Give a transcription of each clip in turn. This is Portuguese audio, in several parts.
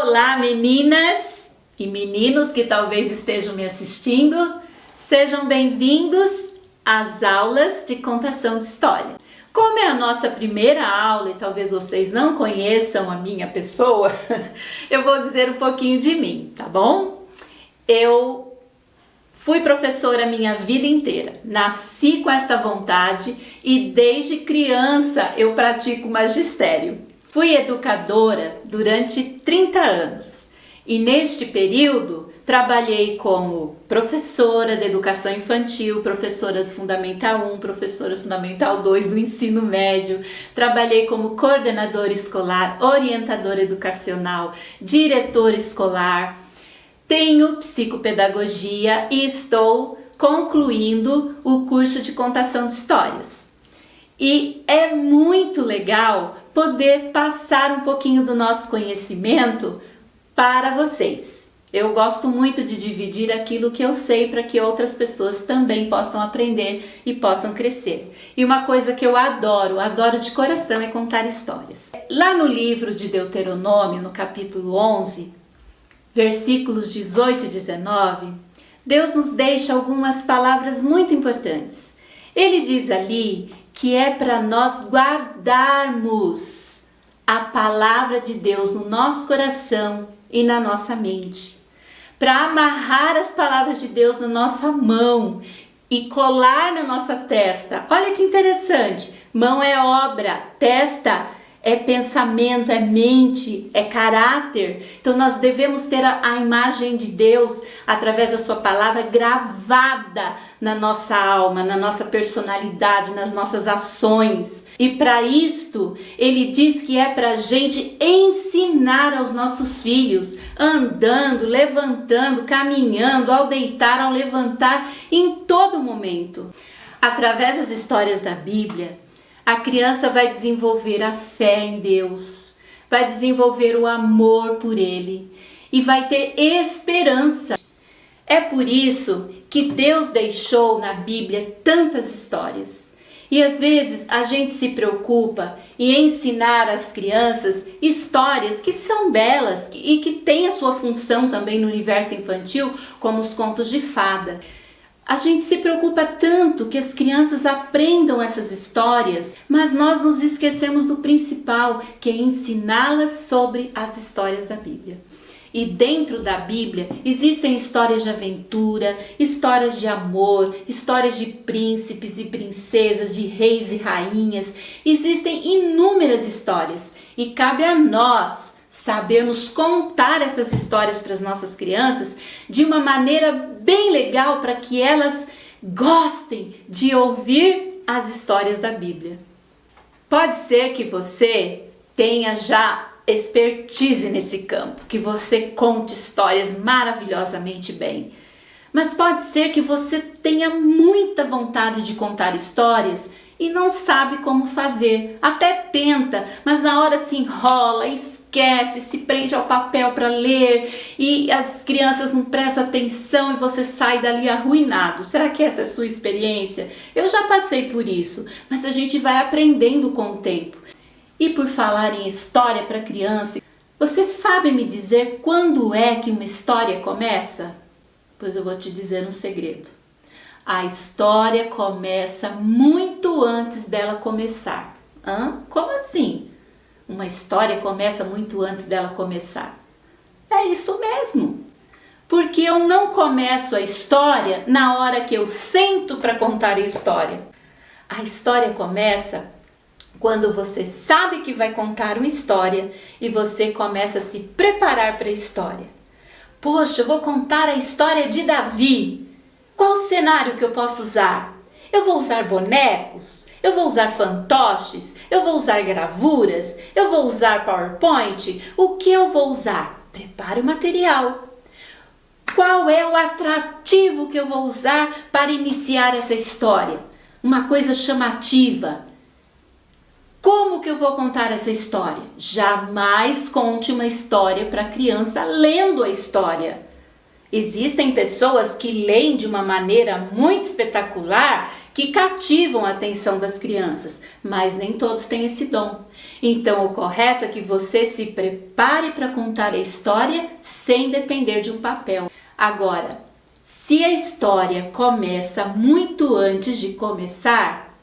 Olá, meninas e meninos que talvez estejam me assistindo, sejam bem-vindos às aulas de contação de história. Como é a nossa primeira aula e talvez vocês não conheçam a minha pessoa, eu vou dizer um pouquinho de mim, tá bom? Eu fui professora a minha vida inteira, nasci com esta vontade e desde criança eu pratico magistério. Fui educadora durante 30 anos e neste período trabalhei como professora de educação infantil, professora do Fundamental 1, professora do Fundamental 2 do ensino médio, trabalhei como coordenadora escolar, orientadora educacional, diretora escolar, tenho psicopedagogia e estou concluindo o curso de contação de histórias. E é muito legal poder passar um pouquinho do nosso conhecimento para vocês. Eu gosto muito de dividir aquilo que eu sei para que outras pessoas também possam aprender e possam crescer. E uma coisa que eu adoro de coração, é contar histórias. Lá no livro de Deuteronômio, no capítulo 11, versículos 18 e 19, Deus nos deixa algumas palavras muito importantes. Ele diz ali que é para nós guardarmos a palavra de Deus no nosso coração e na nossa mente, para amarrar as palavras de Deus na nossa mão e colar na nossa testa. Olha que interessante, mão é obra, testa é pensamento, é mente, é caráter. Então nós devemos ter a imagem de Deus através da sua palavra gravada na nossa alma, na nossa personalidade, nas nossas ações. E para isto, ele diz que é para a gente ensinar aos nossos filhos, andando, levantando, caminhando, ao deitar, ao levantar, em todo momento. Através das histórias da Bíblia, a criança vai desenvolver a fé em Deus, vai desenvolver o amor por Ele e vai ter esperança. É por isso que Deus deixou na Bíblia tantas histórias. E às vezes a gente se preocupa em ensinar às crianças histórias que são belas e que têm a sua função também no universo infantil, como os contos de fada. A gente se preocupa tanto que as crianças aprendam essas histórias, mas nós nos esquecemos do principal, que é ensiná-las sobre as histórias da Bíblia. E dentro da Bíblia existem histórias de aventura, histórias de amor, histórias de príncipes e princesas, de reis e rainhas. Existem inúmeras histórias e cabe a nós sabermos contar essas histórias para as nossas crianças de uma maneira bem legal para que elas gostem de ouvir as histórias da Bíblia. Pode ser que você tenha já expertise nesse campo, que você conte histórias maravilhosamente bem. Mas pode ser que você tenha muita vontade de contar histórias e não sabe como fazer. Até tenta, mas na hora se enrola, esquece, se prende ao papel para ler e as crianças não prestam atenção e você sai dali arruinado. Será que essa é a sua experiência? Eu já passei por isso, mas a gente vai aprendendo com o tempo. E por falar em história para criança, você sabe me dizer quando é que uma história começa? Pois eu vou te dizer um segredo. A história começa muito antes dela começar. Como assim? Uma história começa muito antes dela começar. É isso mesmo. Porque eu não começo a história na hora que eu sento para contar a história. A história começa quando você sabe que vai contar uma história e você começa a se preparar para a história. Poxa, eu vou contar a história de Davi. Qual cenário que eu posso usar? Eu vou usar bonecos? Eu vou usar fantoches? Eu vou usar gravuras? Eu vou usar PowerPoint? O que eu vou usar? Prepare o material. Qual é o atrativo que eu vou usar para iniciar essa história? Uma coisa chamativa. Como que eu vou contar essa história? Jamais conte uma história para a criança lendo a história. Existem pessoas que leem de uma maneira muito espetacular que cativam a atenção das crianças, mas nem todos têm esse dom. Então, o correto é que você se prepare para contar a história sem depender de um papel. Agora, se a história começa muito antes de começar,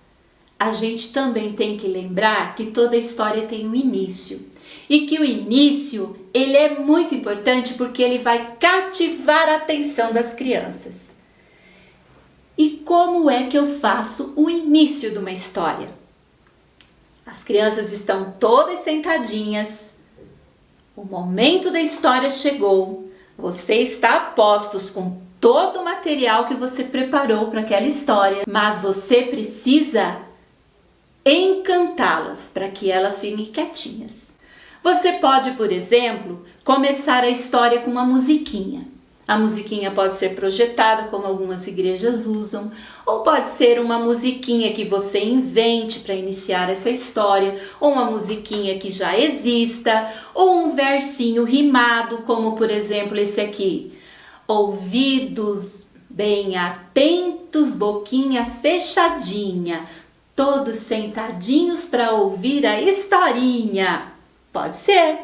a gente também tem que lembrar que toda história tem um início. E que o início, ele é muito importante porque ele vai cativar a atenção das crianças. E como é que eu faço o início de uma história? As crianças estão todas sentadinhas, o momento da história chegou, você está a postos com todo o material que você preparou para aquela história, mas você precisa encantá-las para que elas fiquem quietinhas. Você pode, por exemplo, começar a história com uma musiquinha. A musiquinha pode ser projetada, como algumas igrejas usam, ou pode ser uma musiquinha que você invente para iniciar essa história, ou uma musiquinha que já exista, ou um versinho rimado, como por exemplo esse aqui. Ouvidos bem atentos, boquinha fechadinha, todos sentadinhos para ouvir a historinha. Pode ser.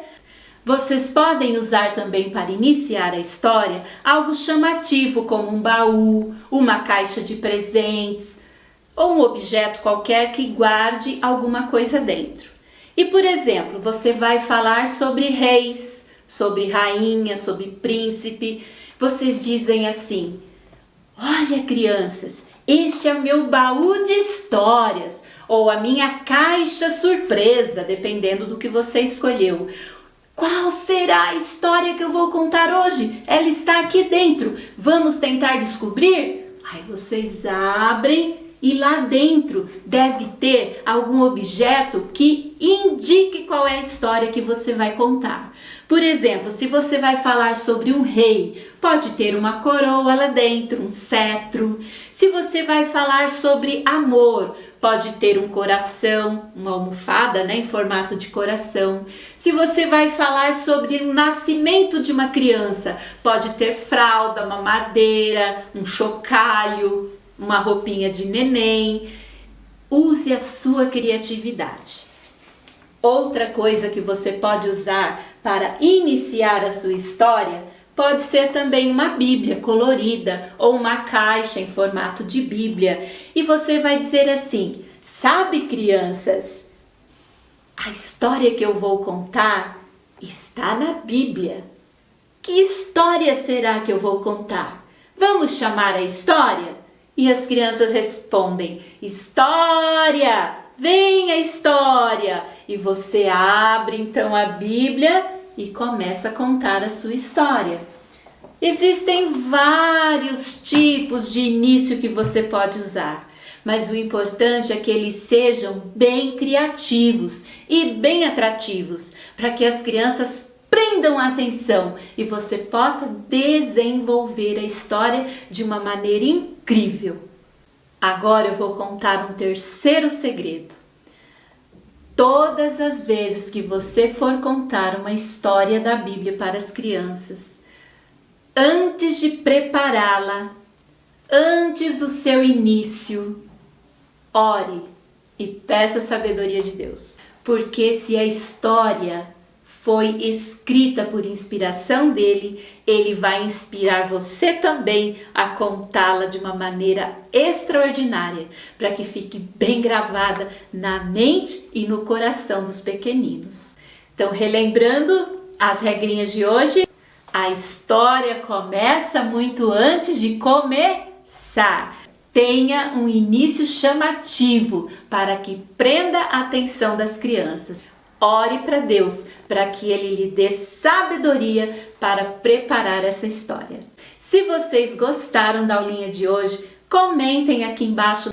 Vocês podem usar também para iniciar a história algo chamativo como um baú, uma caixa de presentes ou um objeto qualquer que guarde alguma coisa dentro. E por exemplo, você vai falar sobre reis, sobre rainha, sobre príncipe. Vocês dizem assim: olha, crianças, este é o meu baú de histórias ou a minha caixa surpresa, dependendo do que você escolheu. Qual será a história que eu vou contar hoje? Ela está aqui dentro. Vamos tentar descobrir? Aí vocês abrem e lá dentro deve ter algum objeto que indique qual é a história que você vai contar. Por exemplo, se você vai falar sobre um rei, pode ter uma coroa lá dentro, um cetro. Se você vai falar sobre amor, pode ter um coração, uma almofada, em formato de coração. Se você vai falar sobre o nascimento de uma criança, pode ter fralda, mamadeira, um chocalho, uma roupinha de neném. Use a sua criatividade. Outra coisa que você pode usar para iniciar a sua história pode ser também uma Bíblia colorida ou uma caixa em formato de Bíblia. E você vai dizer assim: sabe, crianças, a história que eu vou contar está na Bíblia. Que história será que eu vou contar? Vamos chamar a história? E as crianças respondem: história! Vem a história! E você abre então a Bíblia e começa a contar a sua história. Existem vários tipos de início que você pode usar, mas o importante é que eles sejam bem criativos e bem atrativos, para que as crianças prendam a atenção e você possa desenvolver a história de uma maneira incrível. Agora eu vou contar um terceiro segredo. Todas as vezes que você for contar uma história da Bíblia para as crianças, antes de prepará-la, antes do seu início, ore e peça a sabedoria de Deus. Porque se a história foi escrita por inspiração dele, ele vai inspirar você também a contá-la de uma maneira extraordinária, para que fique bem gravada na mente e no coração dos pequeninos. Então, relembrando as regrinhas de hoje, a história começa muito antes de começar. Tenha um início chamativo para que prenda a atenção das crianças. Ore para Deus, para que Ele lhe dê sabedoria para preparar essa história. Se vocês gostaram da aulinha de hoje, comentem aqui embaixo.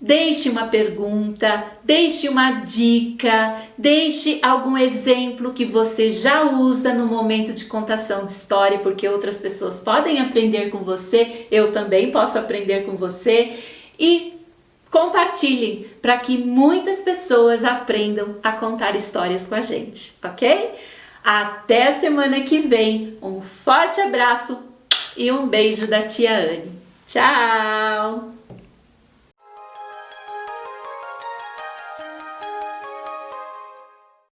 Deixe uma pergunta, deixe uma dica, deixe algum exemplo que você já usa no momento de contação de história, porque outras pessoas podem aprender com você, eu também posso aprender com você. E compartilhem para que muitas pessoas aprendam a contar histórias com a gente, ok? Até a semana que vem. Um forte abraço e um beijo da tia Anne. Tchau!